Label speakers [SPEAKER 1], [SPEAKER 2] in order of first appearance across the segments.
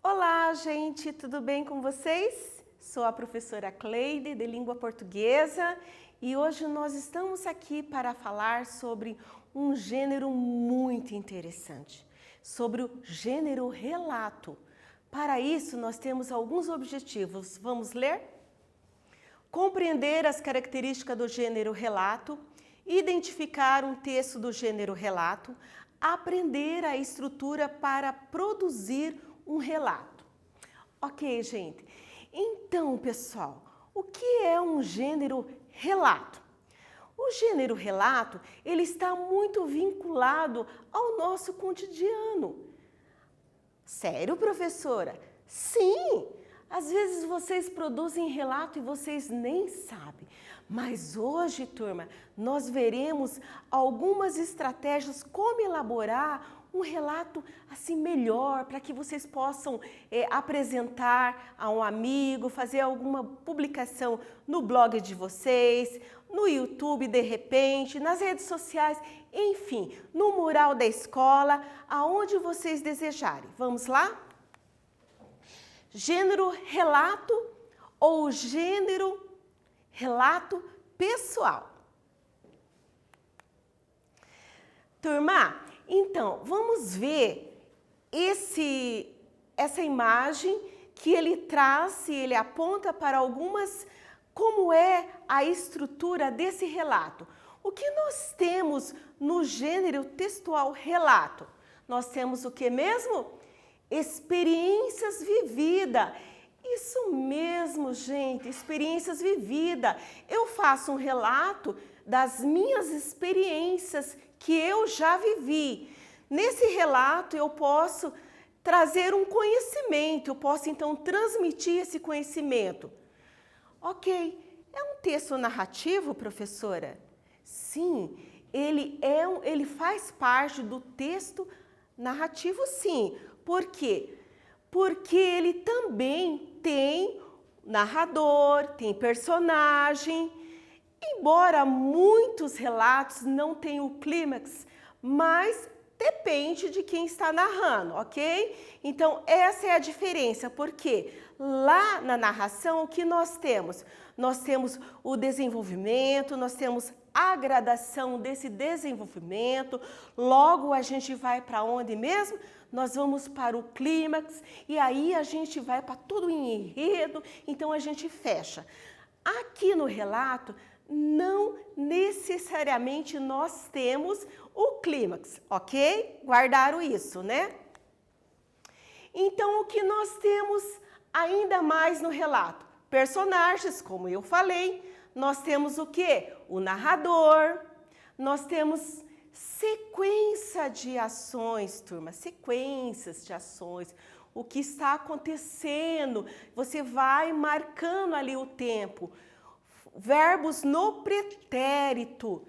[SPEAKER 1] Olá, gente, tudo bem com vocês? Sou a professora Cleide, de Língua Portuguesa, e hoje nós estamos aqui para falar sobre um gênero muito interessante, sobre o gênero relato. Para isso, nós temos alguns objetivos. Vamos ler? Compreender as características do gênero relato, identificar um texto do gênero relato, aprender a estrutura para produzir um relato. Ok, gente? Então, pessoal, o que é um gênero relato? O gênero relato, ele está muito vinculado ao nosso cotidiano. Sério, professora? Sim! Às vezes vocês produzem relato e vocês nem sabem. Mas hoje, turma, nós veremos algumas estratégias como elaborar um relato assim melhor, para que vocês possam apresentar a um amigo, fazer alguma publicação no blog de vocês, no YouTube de repente, nas redes sociais, enfim, no mural da escola, aonde vocês desejarem. Vamos lá? Gênero relato ou gênero relato pessoal. Turma, então, vamos ver essa imagem que ele traz e ele aponta para algumas, como é a estrutura desse relato. O que nós temos no gênero textual relato? Nós temos o que mesmo? Experiências vividas. Isso mesmo, gente, experiências vividas. Eu faço um relato das minhas experiências que eu já vivi. Nesse relato eu posso trazer um conhecimento, eu posso então transmitir esse conhecimento. Ok, é um texto narrativo, professora? Sim, ele faz parte do texto narrativo, sim. Por quê? Porque ele também tem narrador, tem personagem. Embora muitos relatos não tenham o clímax, mas depende de quem está narrando, ok? Então, essa é a diferença, porque lá na narração, o que nós temos? Nós temos o desenvolvimento, nós temos a gradação desse desenvolvimento, logo a gente vai para onde mesmo? Nós vamos para o clímax e aí a gente vai para tudo em enredo, então a gente fecha. Aqui no relato, não necessariamente nós temos o clímax, ok? Guardaram isso, né? Então, o que nós temos ainda mais no relato? Personagens, como eu falei, nós temos o quê? O narrador, nós temos sequência de ações, turma, sequências de ações, o que está acontecendo, você vai marcando ali o tempo. Verbos no pretérito.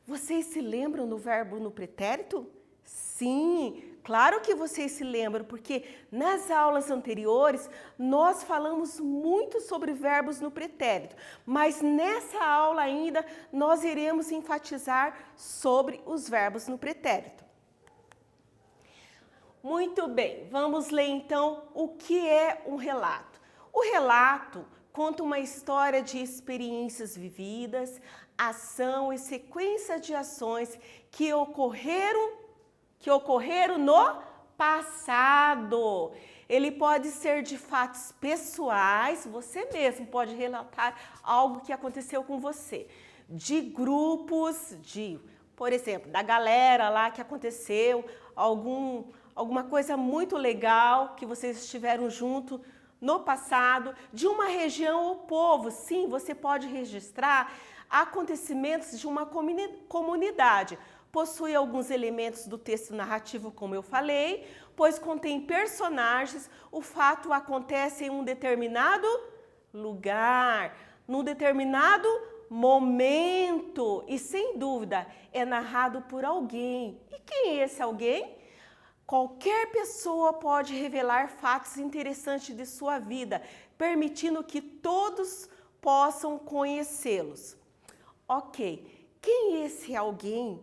[SPEAKER 1] Vocês se lembram do verbo no pretérito? Sim, claro que vocês se lembram, porque nas aulas anteriores nós falamos muito sobre verbos no pretérito, mas nessa aula ainda nós iremos enfatizar sobre os verbos no pretérito. Muito bem, vamos ler então o que é um relato. O relato conta uma história de experiências vividas, ação e sequência de ações que ocorreram no passado. Ele pode ser de fatos pessoais, você mesmo pode relatar algo que aconteceu com você, de grupos, por exemplo, da galera lá que aconteceu, alguma coisa muito legal que vocês estiveram junto no passado, de uma região ou povo. Sim, você pode registrar acontecimentos de uma comunidade. Possui alguns elementos do texto narrativo, como eu falei, pois contém personagens, o fato acontece em um determinado lugar, num determinado momento e, sem dúvida, é narrado por alguém. E quem é esse alguém? Qualquer pessoa pode revelar fatos interessantes de sua vida, permitindo que todos possam conhecê-los. Ok, quem é esse alguém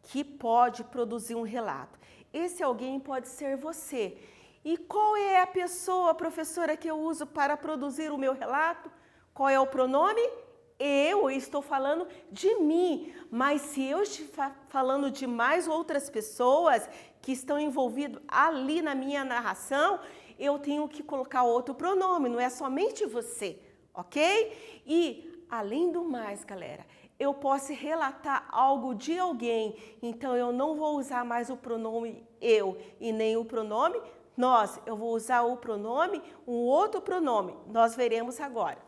[SPEAKER 1] que pode produzir um relato? Esse alguém pode ser você. E qual é a pessoa, professora, que eu uso para produzir o meu relato? Qual é o pronome? Eu estou falando de mim, mas se eu estiver falando de mais outras pessoas que estão envolvidas ali na minha narração, eu tenho que colocar outro pronome, não é somente você, ok? E, além do mais, galera, eu posso relatar algo de alguém, então eu não vou usar mais o pronome eu e nem o pronome nós, eu vou usar o pronome, um outro pronome, nós veremos agora.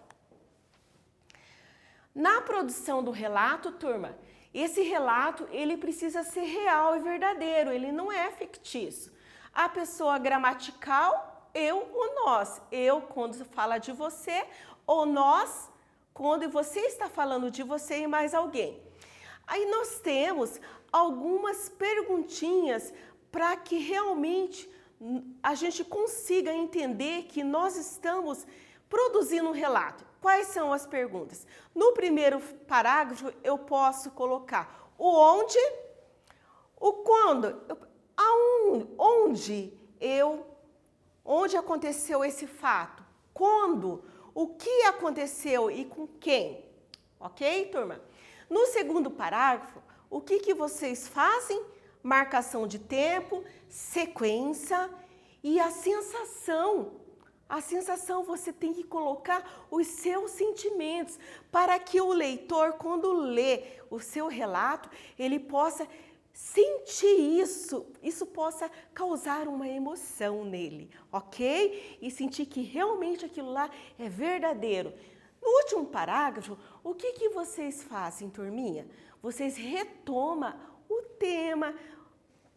[SPEAKER 1] Na produção do relato, turma, esse relato ele precisa ser real e verdadeiro, ele não é fictício. A pessoa gramatical, eu ou nós. Eu quando fala de você, ou nós quando você está falando de você e mais alguém. Aí nós temos algumas perguntinhas para que realmente a gente consiga entender que nós estamos produzindo um relato. Quais são as perguntas? No primeiro parágrafo, eu posso colocar o onde, o quando, onde aconteceu esse fato, quando, o que aconteceu e com quem. Ok, turma? No segundo parágrafo, o que vocês fazem? Marcação de tempo, sequência e a sensação. A sensação você tem que colocar os seus sentimentos para que o leitor, quando lê o seu relato, ele possa sentir isso possa causar uma emoção nele, ok? E sentir que realmente aquilo lá é verdadeiro. No último parágrafo, o que vocês fazem, turminha? Vocês retomam o tema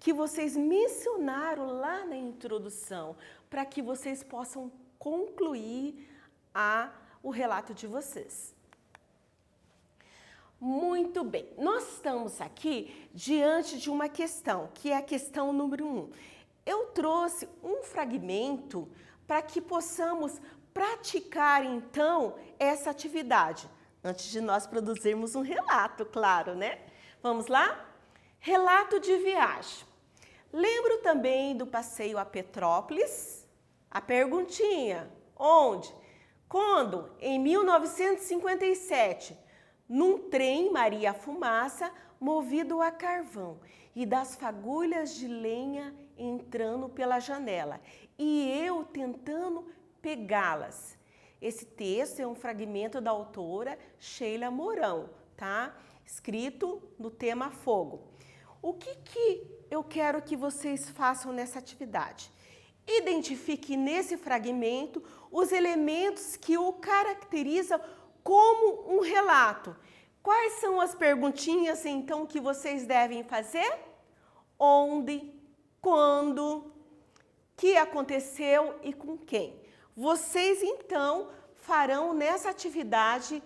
[SPEAKER 1] que vocês mencionaram lá na introdução, para que vocês possam concluir o relato de vocês. Muito bem, nós estamos aqui diante de uma questão, que é a questão número 1. Eu trouxe um fragmento para que possamos praticar, então, essa atividade, antes de nós produzirmos um relato, claro, né? Vamos lá? Relato de viagem. Lembro também do passeio a Petrópolis? A perguntinha, onde? Quando? Em 1957, num trem Maria Fumaça movido a carvão e das fagulhas de lenha entrando pela janela e eu tentando pegá-las. Esse texto é um fragmento da autora Sheila Mourão, tá? Escrito no tema fogo. O que eu quero que vocês façam nessa atividade? Identifique nesse fragmento os elementos que o caracterizam como um relato. Quais são as perguntinhas, então, que vocês devem fazer? Onde, quando, que aconteceu e com quem? Vocês, então, farão nessa atividade,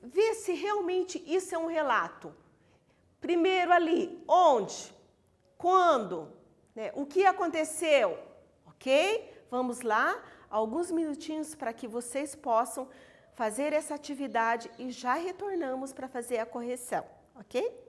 [SPEAKER 1] ver se realmente isso é um relato. Primeiro ali, onde, quando, né? O que aconteceu, ok? Vamos lá, alguns minutinhos para que vocês possam fazer essa atividade e já retornamos para fazer a correção, ok?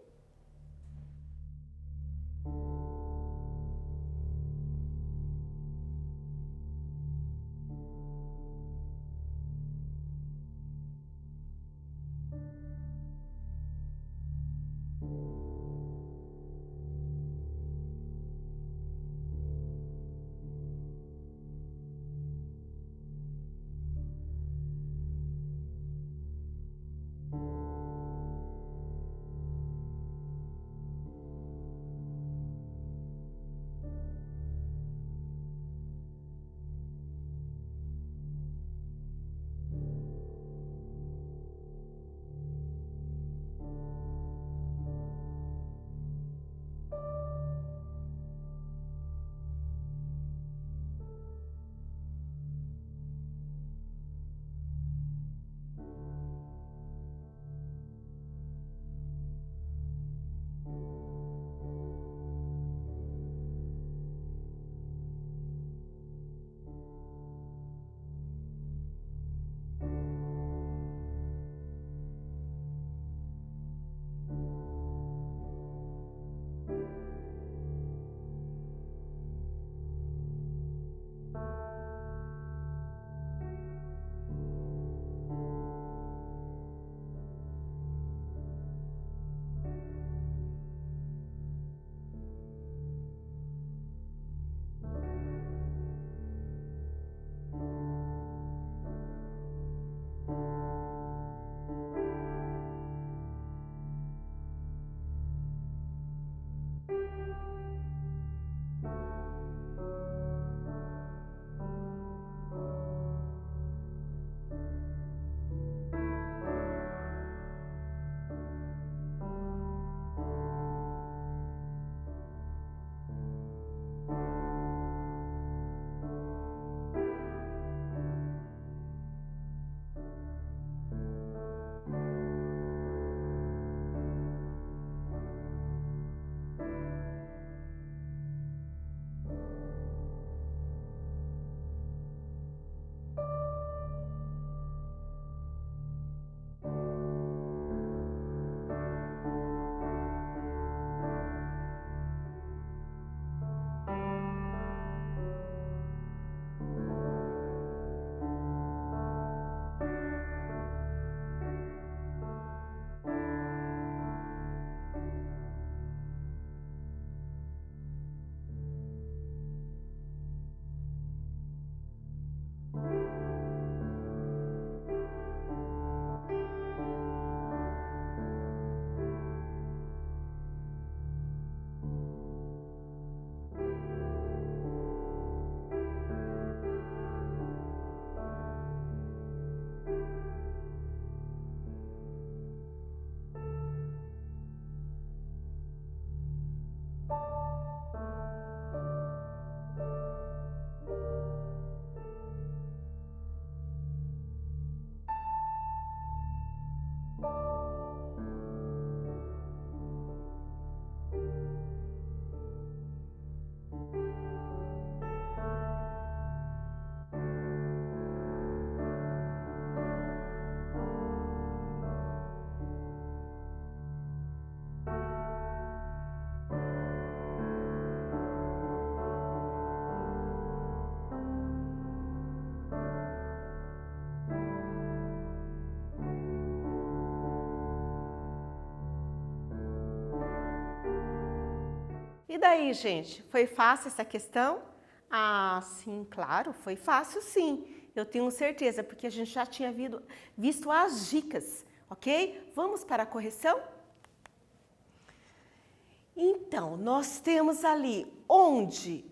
[SPEAKER 1] E daí, gente, foi fácil essa questão? Ah, sim, claro, foi fácil sim. Eu tenho certeza, porque a gente já tinha visto as dicas, ok? Vamos para a correção? Então, nós temos ali onde?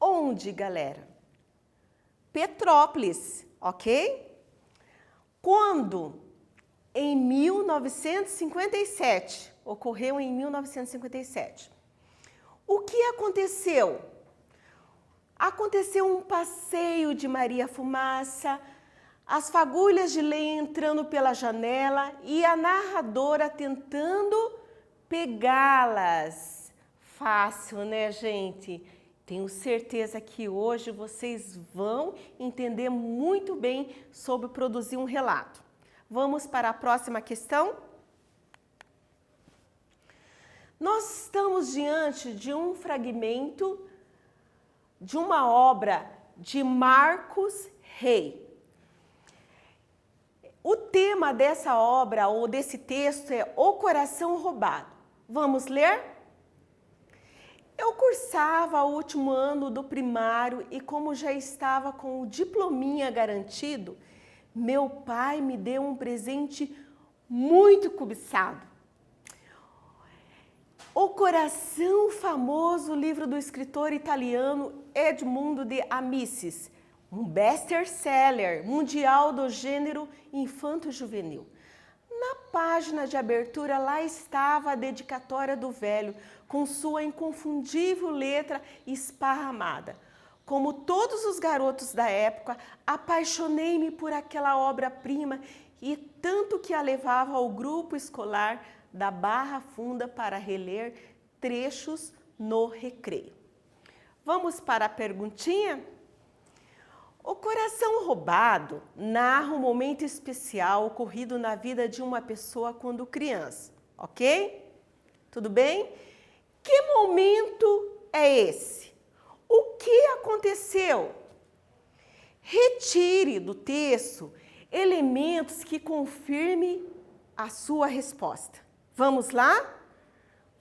[SPEAKER 1] Onde, galera? Petrópolis, ok? Quando? Em 1957, ocorreu em 1957. O que aconteceu? Aconteceu um passeio de Maria Fumaça, as fagulhas de lenha entrando pela janela e a narradora tentando pegá-las. Fácil, né, gente? Tenho certeza que hoje vocês vão entender muito bem sobre produzir um relato. Vamos para a próxima questão? Nós estamos diante de um fragmento de uma obra de Marcos Rey. O tema dessa obra ou desse texto é O Coração Roubado. Vamos ler? Eu cursava o último ano do primário e como já estava com o diplominha garantido, meu pai me deu um presente muito cobiçado. O Coração, famoso livro do escritor italiano Edmundo de Amicis, um best-seller mundial do gênero infanto-juvenil. Na página de abertura, lá estava a dedicatória do velho, com sua inconfundível letra esparramada. Como todos os garotos da época, apaixonei-me por aquela obra-prima e tanto que a levava ao grupo escolar da Barra Funda para reler trechos no recreio. Vamos para a perguntinha? O Coração Roubado narra um momento especial ocorrido na vida de uma pessoa quando criança, ok? Tudo bem? Que momento é esse? O que aconteceu? Retire do texto elementos que confirmem a sua resposta. Vamos lá?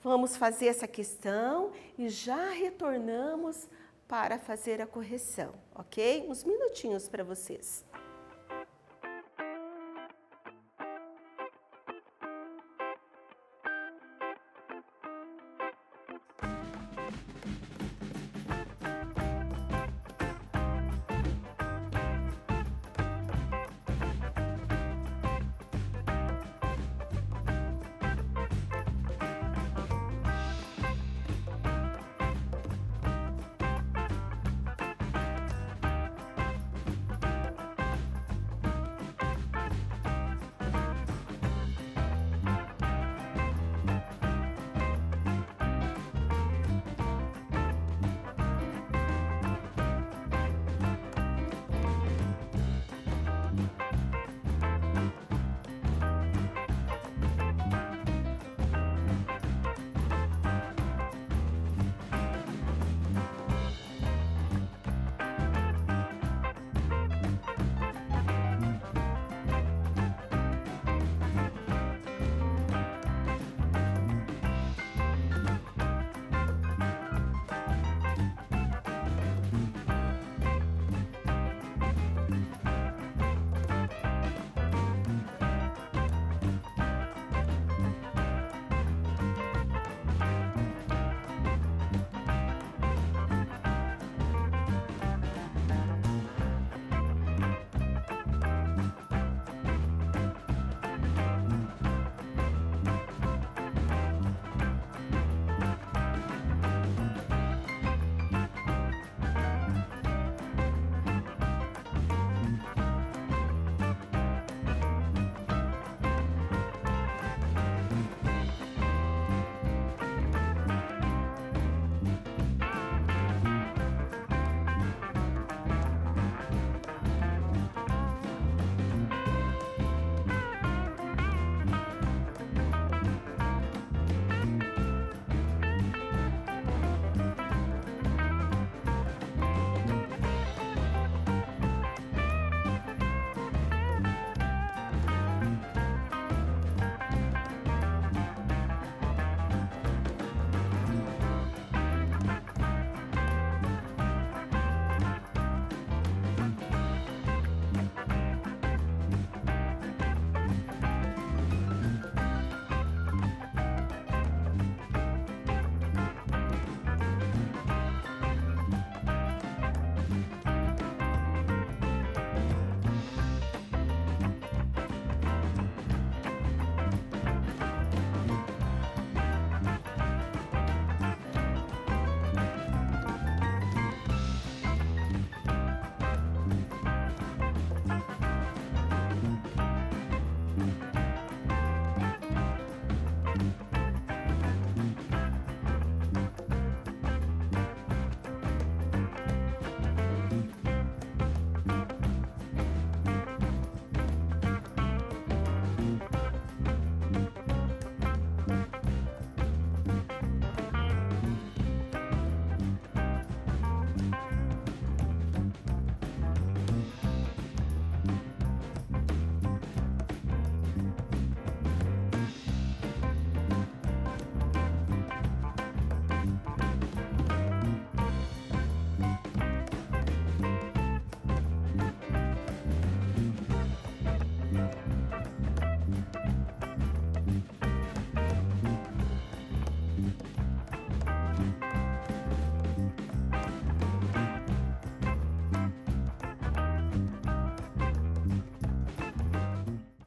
[SPEAKER 1] Vamos fazer essa questão e já retornamos para fazer a correção, ok? Uns minutinhos para vocês.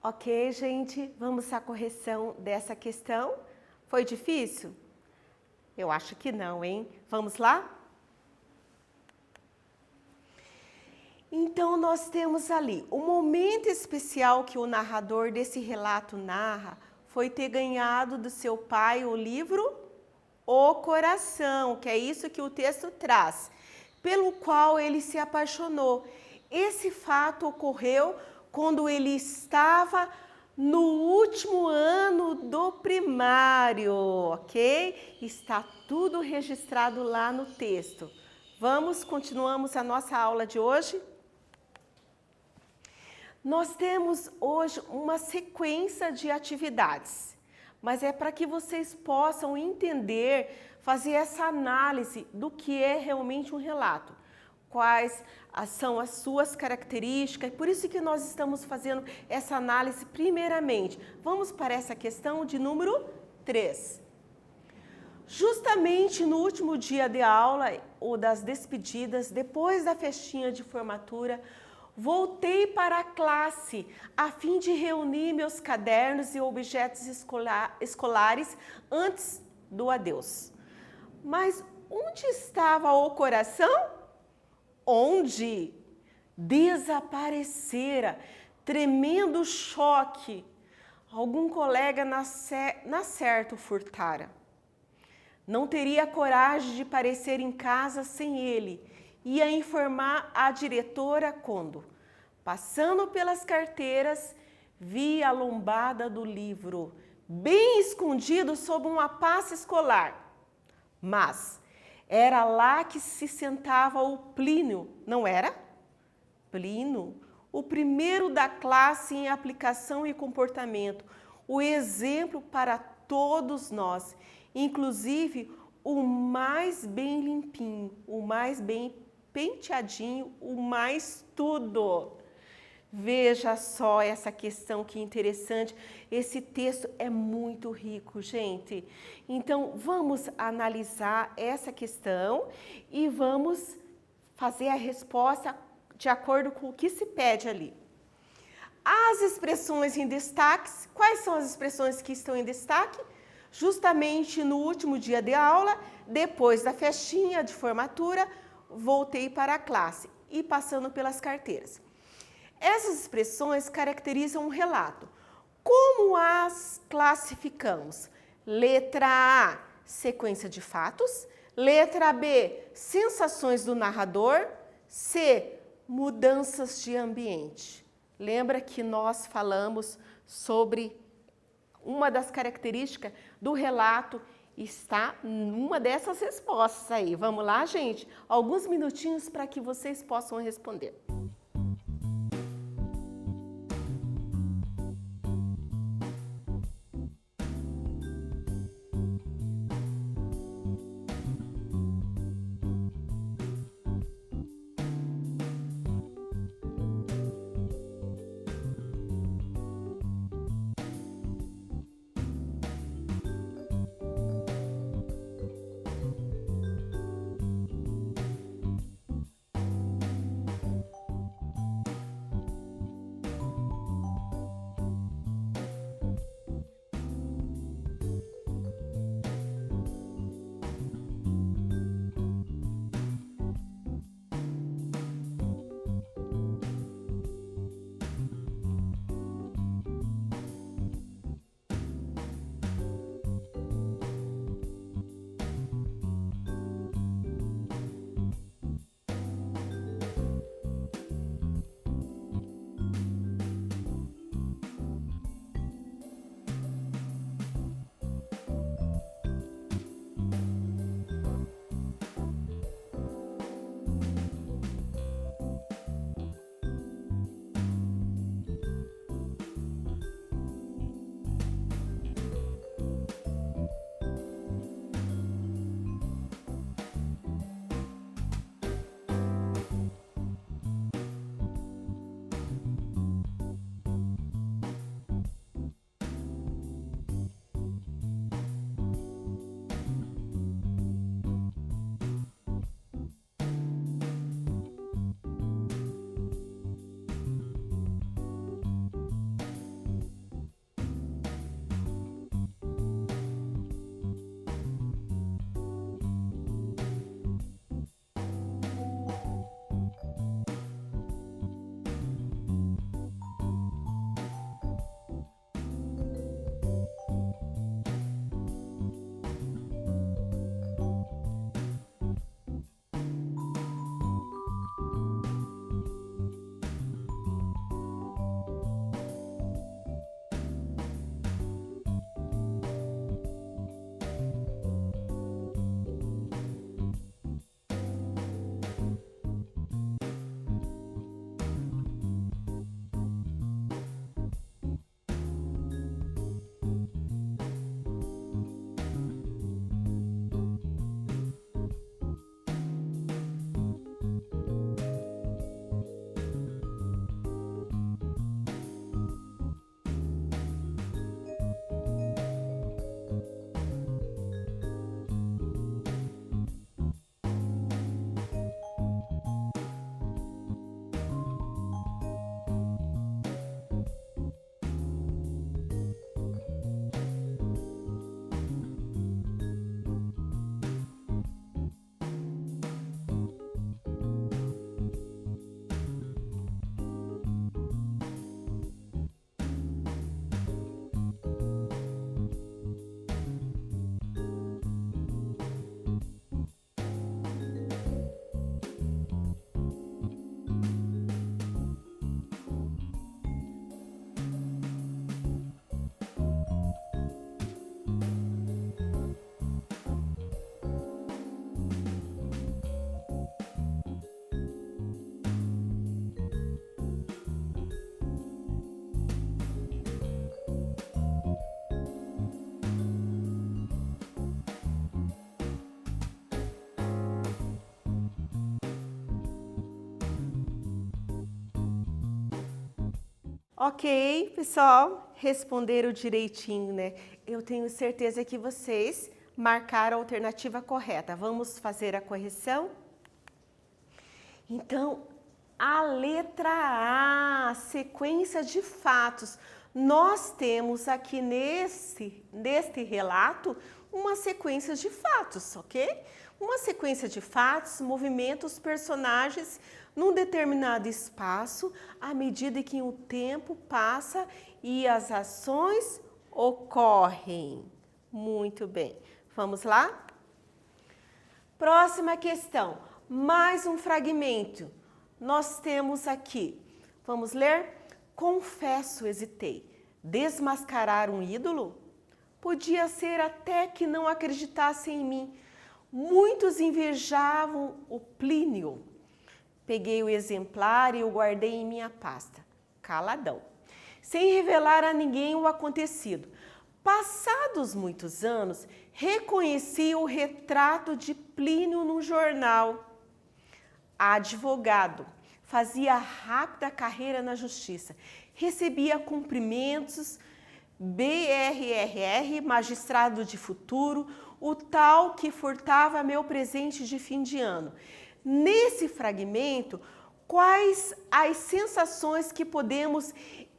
[SPEAKER 1] Ok, gente, vamos à correção dessa questão. Foi difícil? Eu acho que não, hein? Vamos lá? Então, nós temos ali o momento especial que o narrador desse relato narra foi ter ganhado do seu pai o livro O Coração, que é isso que o texto traz, pelo qual ele se apaixonou. Esse fato ocorreu quando ele estava no último ano do primário, ok? Está tudo registrado lá no texto. Continuamos a nossa aula de hoje? Nós temos hoje uma sequência de atividades, mas é para que vocês possam entender, fazer essa análise do que é realmente um relato. Quais são as suas características, por isso que nós estamos fazendo essa análise primeiramente. Vamos para essa questão de número 3. Justamente no último dia de aula, ou das despedidas, depois da festinha de formatura, voltei para a classe a fim de reunir meus cadernos e objetos escolares antes do adeus. Mas onde estava o coração? Onde? Desaparecera. Tremendo choque. Algum colega na certo furtara. Não teria coragem de parecer em casa sem ele. Ia informar a diretora quando, passando pelas carteiras, vi a lombada do livro, bem escondido sob uma pasta escolar. Mas era lá que se sentava o Plínio, não era? Plínio, o primeiro da classe em aplicação e comportamento, o exemplo para todos nós, inclusive o mais bem limpinho, o mais bem penteadinho, o mais tudo. Veja só essa questão que interessante. Esse texto é muito rico, gente. Então, vamos analisar essa questão e vamos fazer a resposta de acordo com o que se pede ali. As expressões em destaque, quais são as expressões que estão em destaque? Justamente no último dia de aula, depois da festinha de formatura, voltei para a classe e passando pelas carteiras. Essas expressões caracterizam um relato. Como as classificamos? Letra A, sequência de fatos. Letra B, sensações do narrador. C, mudanças de ambiente. Lembra que nós falamos sobre uma das características do relato, está numa dessas respostas aí. Vamos lá, gente? Alguns minutinhos para que vocês possam responder. Ok, pessoal, responderam direitinho, né? Eu tenho certeza que vocês marcaram a alternativa correta. Vamos fazer a correção? Então, a letra A, sequência de fatos. Nós temos aqui neste relato uma sequência de fatos, ok? Uma sequência de fatos movimenta os personagens num determinado espaço à medida que o tempo passa e as ações ocorrem. Muito bem. Vamos lá? Próxima questão. Mais um fragmento. Nós temos aqui. Vamos ler? Confesso, hesitei. Desmascarar um ídolo? Podia ser até que não acreditassem em mim. Muitos invejavam o Plínio. Peguei o exemplar e o guardei em minha pasta, caladão, sem revelar a ninguém o acontecido. Passados muitos anos, reconheci o retrato de Plínio no jornal. Advogado, fazia rápida carreira na justiça, recebia cumprimentos, BRRR, magistrado de futuro, o tal que furtava meu presente de fim de ano. Nesse fragmento, quais as sensações que podemos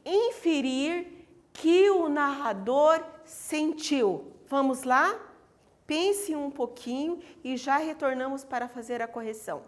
[SPEAKER 1] inferir que o narrador sentiu? Vamos lá? Pense um pouquinho e já retornamos para fazer a correção.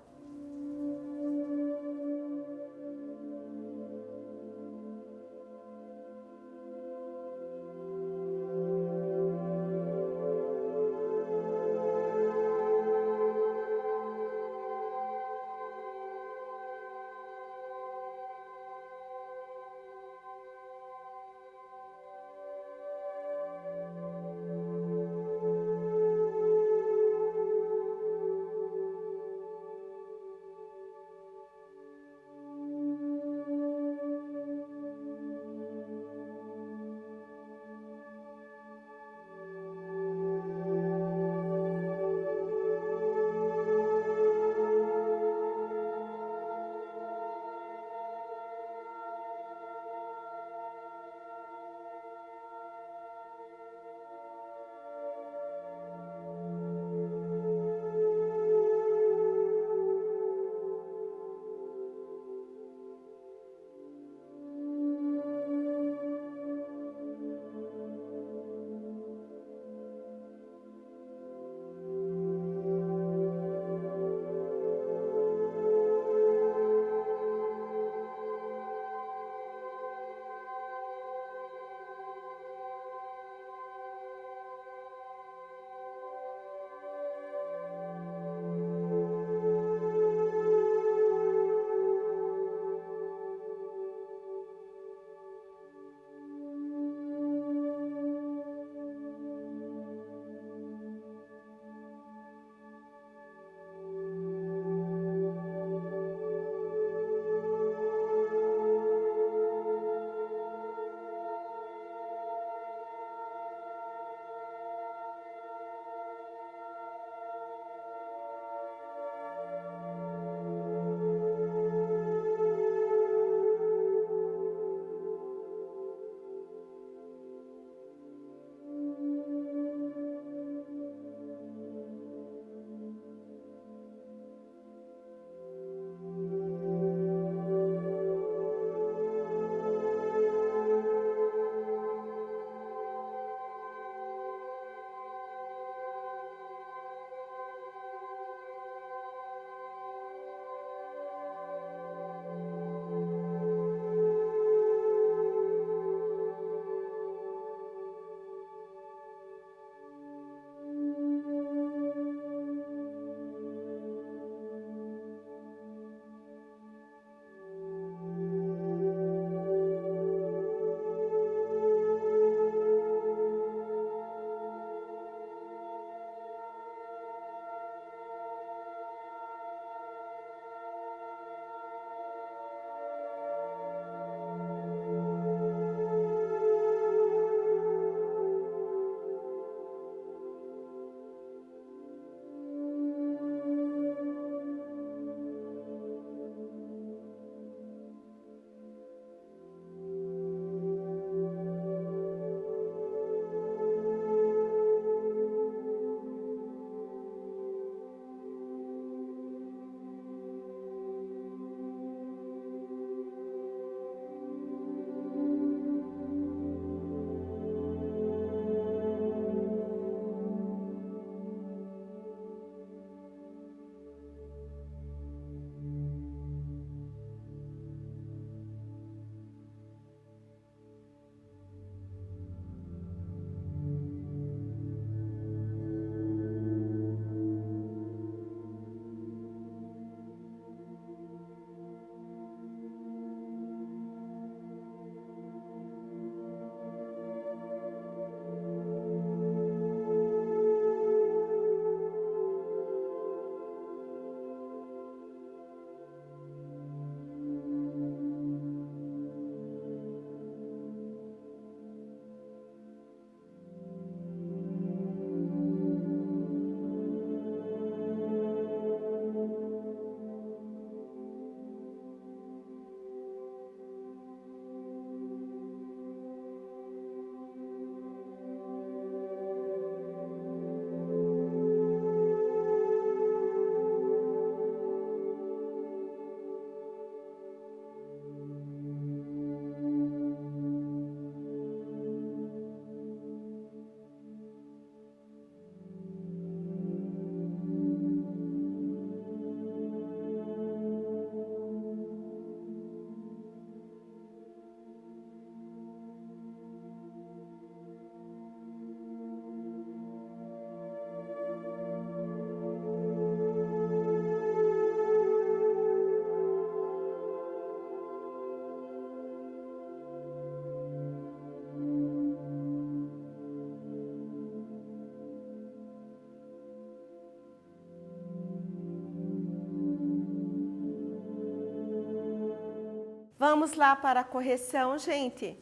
[SPEAKER 1] Vamos lá para a correção, gente.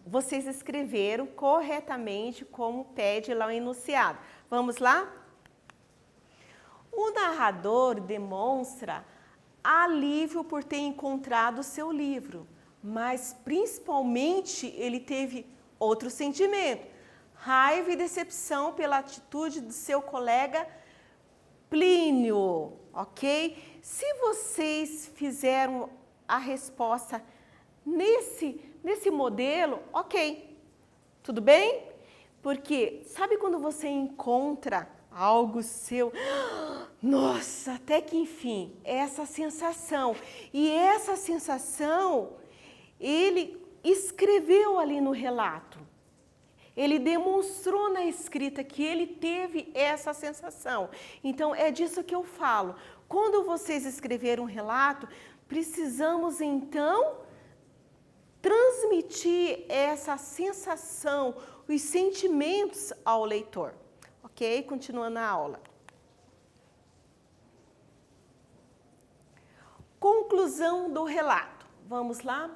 [SPEAKER 1] Vocês escreveram corretamente como pede lá o enunciado. Vamos lá? O narrador demonstra alívio por ter encontrado seu livro, mas principalmente ele teve outro sentimento, raiva e decepção pela atitude do seu colega Plínio, ok? Se vocês fizeram a resposta nesse modelo, ok, tudo bem? Porque sabe quando você encontra algo seu, nossa, até que enfim, essa sensação. E essa sensação, ele escreveu ali no relato. Ele demonstrou na escrita que ele teve essa sensação. Então, é disso que eu falo. Quando vocês escreveram um relato, precisamos então transmitir essa sensação, os sentimentos ao leitor. Ok? Continuando a aula. Conclusão do relato. Vamos lá?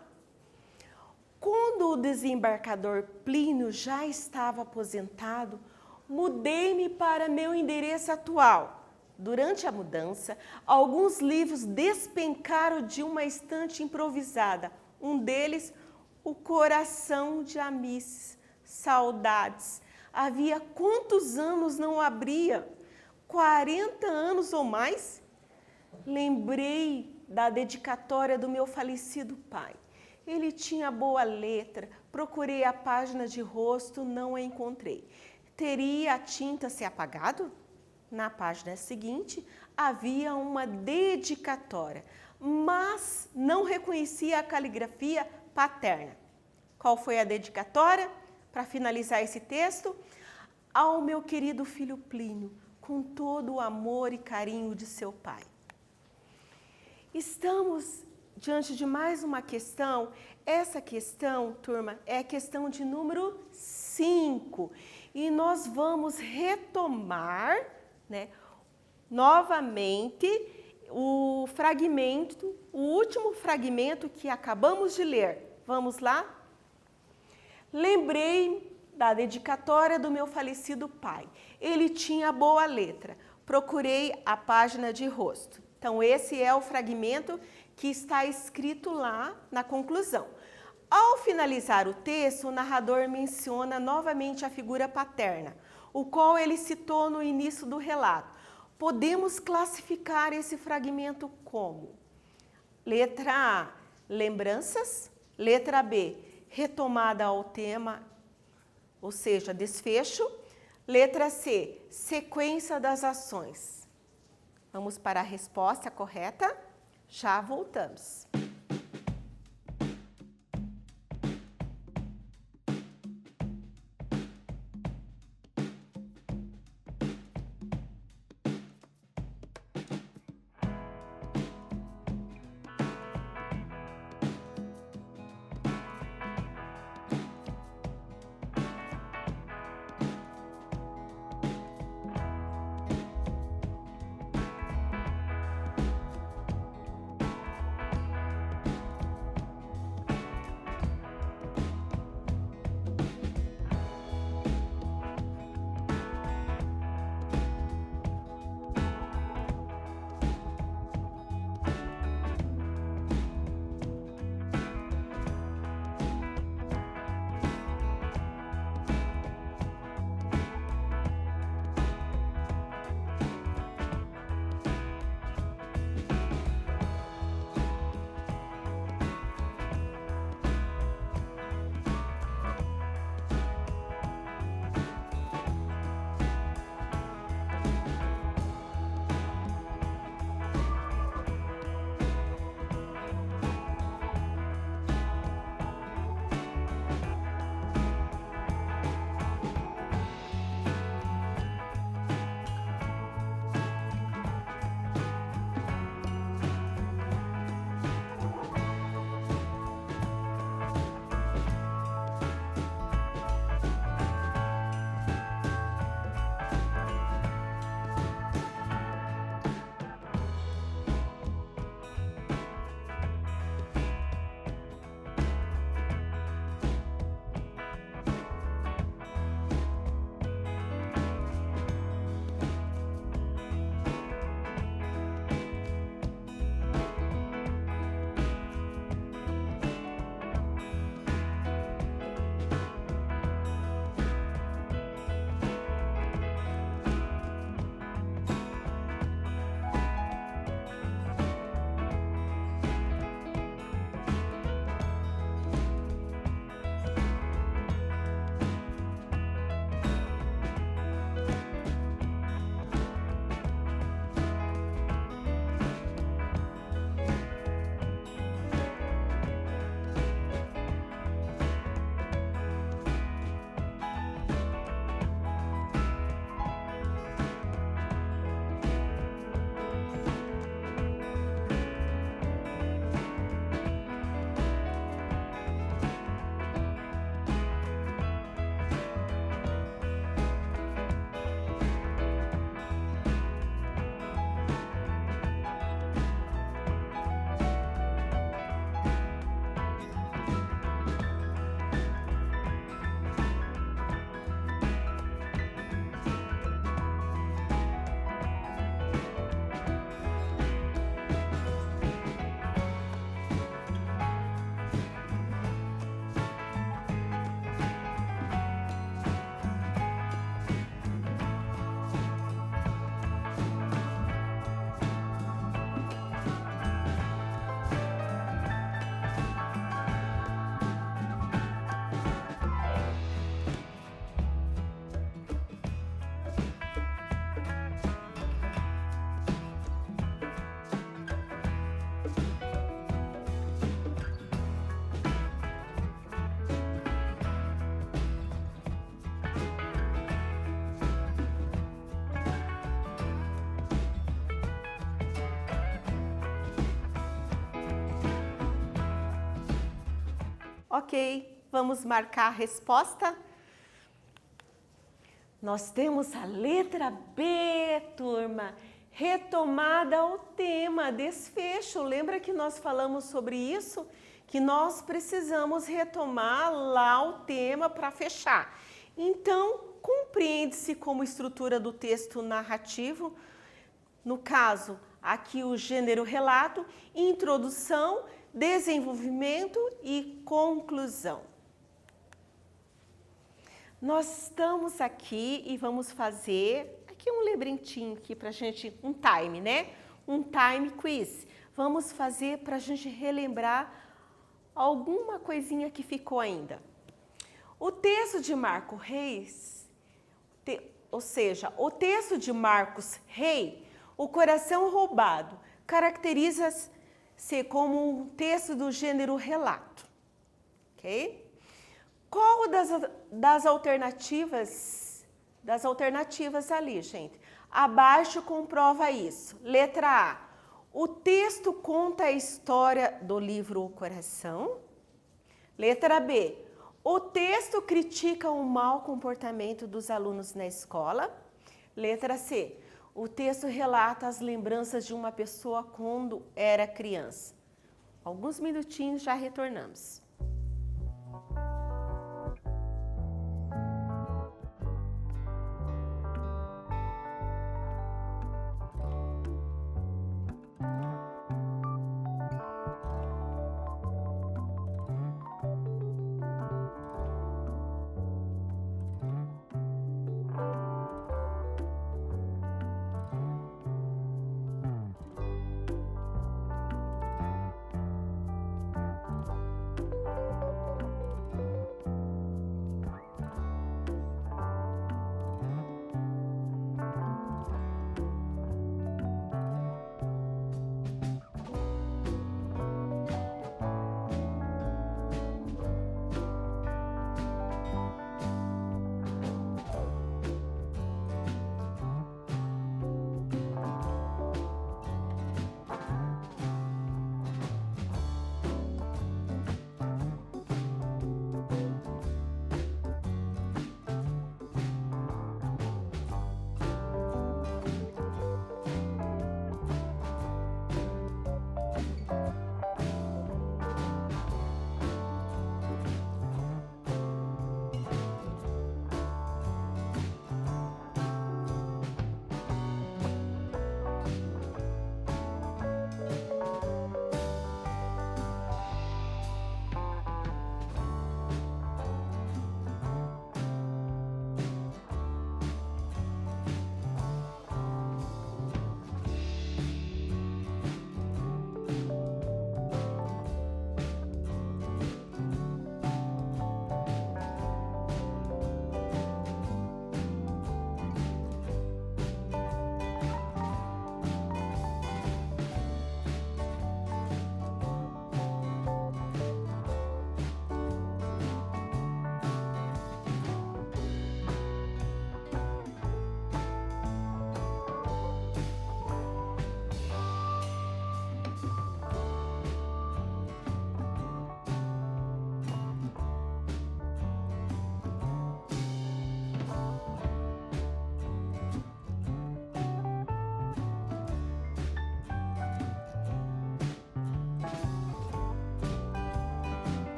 [SPEAKER 1] Quando o desembargador Plínio já estava aposentado, mudei-me para meu endereço atual. Durante a mudança, alguns livros despencaram de uma estante improvisada. Um deles, O Coração de Amices, Saudades. Havia quantos anos não abria? 40 anos ou mais? Lembrei da dedicatória do meu falecido pai. Ele tinha boa letra, procurei a página de rosto, não a encontrei. Teria a tinta se apagado? Na página seguinte, havia uma dedicatória, mas não reconhecia a caligrafia paterna. Qual foi a dedicatória? Para finalizar esse texto, ao meu querido filho Plínio, com todo o amor e carinho de seu pai. Estamos diante de mais uma questão. Essa questão, turma, é a questão de número 5. E nós vamos retomar, né, novamente o fragmento, o último fragmento que acabamos de ler. Vamos lá? Lembrei da dedicatória do meu falecido pai. Ele tinha boa letra. Procurei a página de rosto. Então, esse é o fragmento que está escrito lá na conclusão. Ao finalizar o texto, o narrador menciona novamente a figura paterna, o qual ele citou no início do relato. Podemos classificar esse fragmento como: letra A, lembranças; letra B, retomada ao tema, ou seja, desfecho; letra C, sequência das ações. Vamos para a resposta correta? Já voltamos. Ok, vamos marcar a resposta? Nós temos a letra B, turma. Retomada ao tema, desfecho. Lembra que nós falamos sobre isso? Que nós precisamos retomar lá o tema para fechar. Então, compreende-se como estrutura do texto narrativo, no caso, aqui o gênero relato, introdução, desenvolvimento e conclusão. Nós estamos aqui e vamos fazer aqui um lembretinho aqui pra gente, um time, né? Um time quiz. Vamos fazer pra gente relembrar alguma coisinha que ficou ainda. O texto de Marco Reis, ou seja, o texto de Marcos Rei, O Coração Roubado, caracteriza-se como um texto do gênero relato, ok? Qual das alternativas ali, gente? Abaixo comprova isso. Letra A. O texto conta a história do livro O Coração. Letra B. O texto critica o mau comportamento dos alunos na escola. Letra C. O texto relata as lembranças de uma pessoa quando era criança. Alguns minutinhos, já retornamos.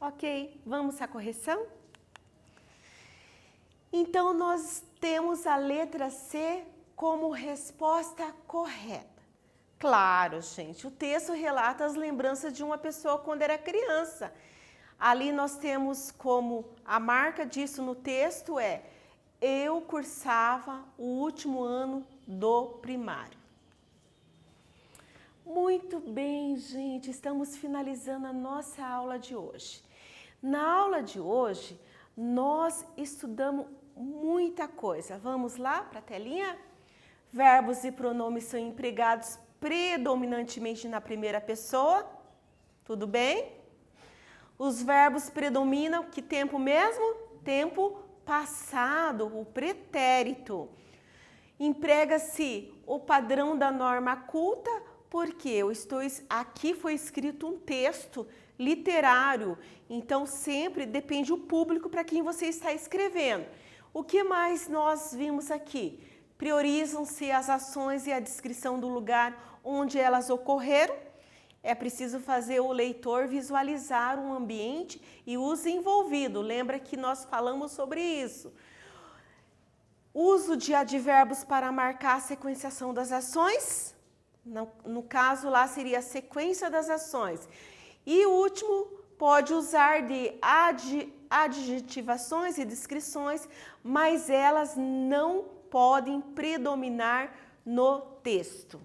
[SPEAKER 1] Ok, vamos à correção? Então, nós temos a letra C como resposta correta. Claro, gente, o texto relata as lembranças de uma pessoa quando era criança. Ali nós temos como a marca disso no texto é: eu cursava o último ano do primário. Muito bem, gente, estamos finalizando a nossa aula de hoje. Na aula de hoje, nós estudamos muita coisa. Vamos lá para a telinha? Verbos e pronomes são empregados predominantemente na primeira pessoa. Tudo bem? Os verbos predominam que tempo mesmo? Tempo passado, o pretérito. Emprega-se o padrão da norma culta, porque aqui foi escrito um texto literário, então sempre depende o público para quem você está escrevendo. O que mais nós vimos aqui? Priorizam-se as ações e a descrição do lugar onde elas ocorreram. É preciso fazer o leitor visualizar um ambiente e os envolvido. Lembra que nós falamos sobre isso. Uso de advérbios para marcar a sequenciação das ações. No caso lá seria a sequência das ações. E o último, pode usar de adjetivações e descrições, mas elas não podem predominar no texto.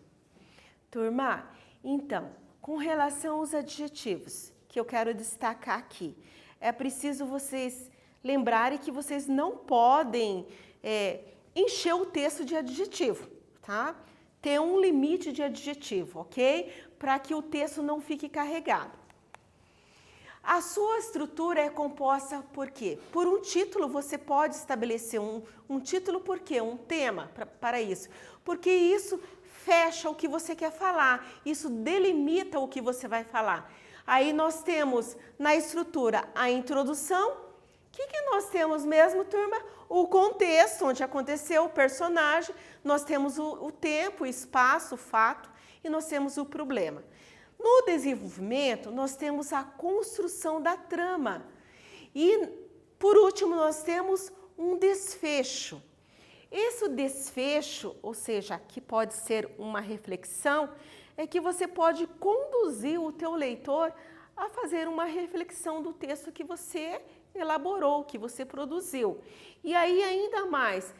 [SPEAKER 1] Turma, então, com relação aos adjetivos, que eu quero destacar aqui, é preciso vocês lembrarem que vocês não podem encher o texto de adjetivo, tá? Tem um limite de adjetivo, ok? Para que o texto não fique carregado. A sua estrutura é composta por quê? Por um título, você pode estabelecer um título, por quê? Um tema para isso. Porque isso fecha o que você quer falar, isso delimita o que você vai falar. Aí nós temos na estrutura a introdução. O que nós temos mesmo, turma? O contexto, onde aconteceu o personagem, nós temos o tempo, o espaço, o fato e nós temos o problema. No desenvolvimento, nós temos a construção da trama e, por último, nós temos um desfecho. Esse desfecho, ou seja, que pode ser uma reflexão, é que você pode conduzir o teu leitor a fazer uma reflexão do texto que você elaborou, que você produziu. E aí, ainda mais,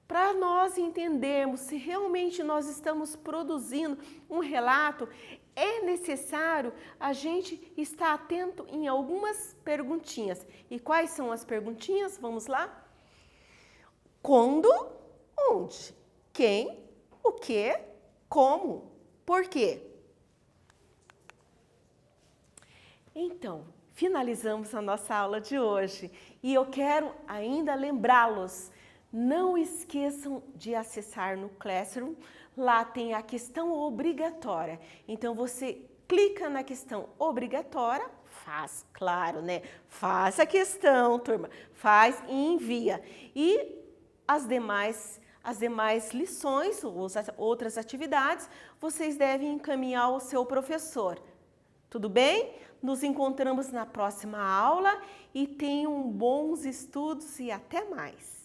[SPEAKER 1] para nós entendermos se realmente nós estamos produzindo um relato, é necessário a gente estar atento em algumas perguntinhas. E quais são as perguntinhas? Vamos lá? Quando, onde, quem, o que, como, por quê? Então, finalizamos a nossa aula de hoje e eu quero ainda lembrá-los, não esqueçam de acessar no Classroom, lá tem a questão obrigatória. Então você clica na questão obrigatória, faz, claro, né? Faz a questão, turma, faz e envia. E as demais lições, outras atividades, vocês devem encaminhar ao seu professor. Tudo bem? Nos encontramos na próxima aula e tenham bons estudos e até mais!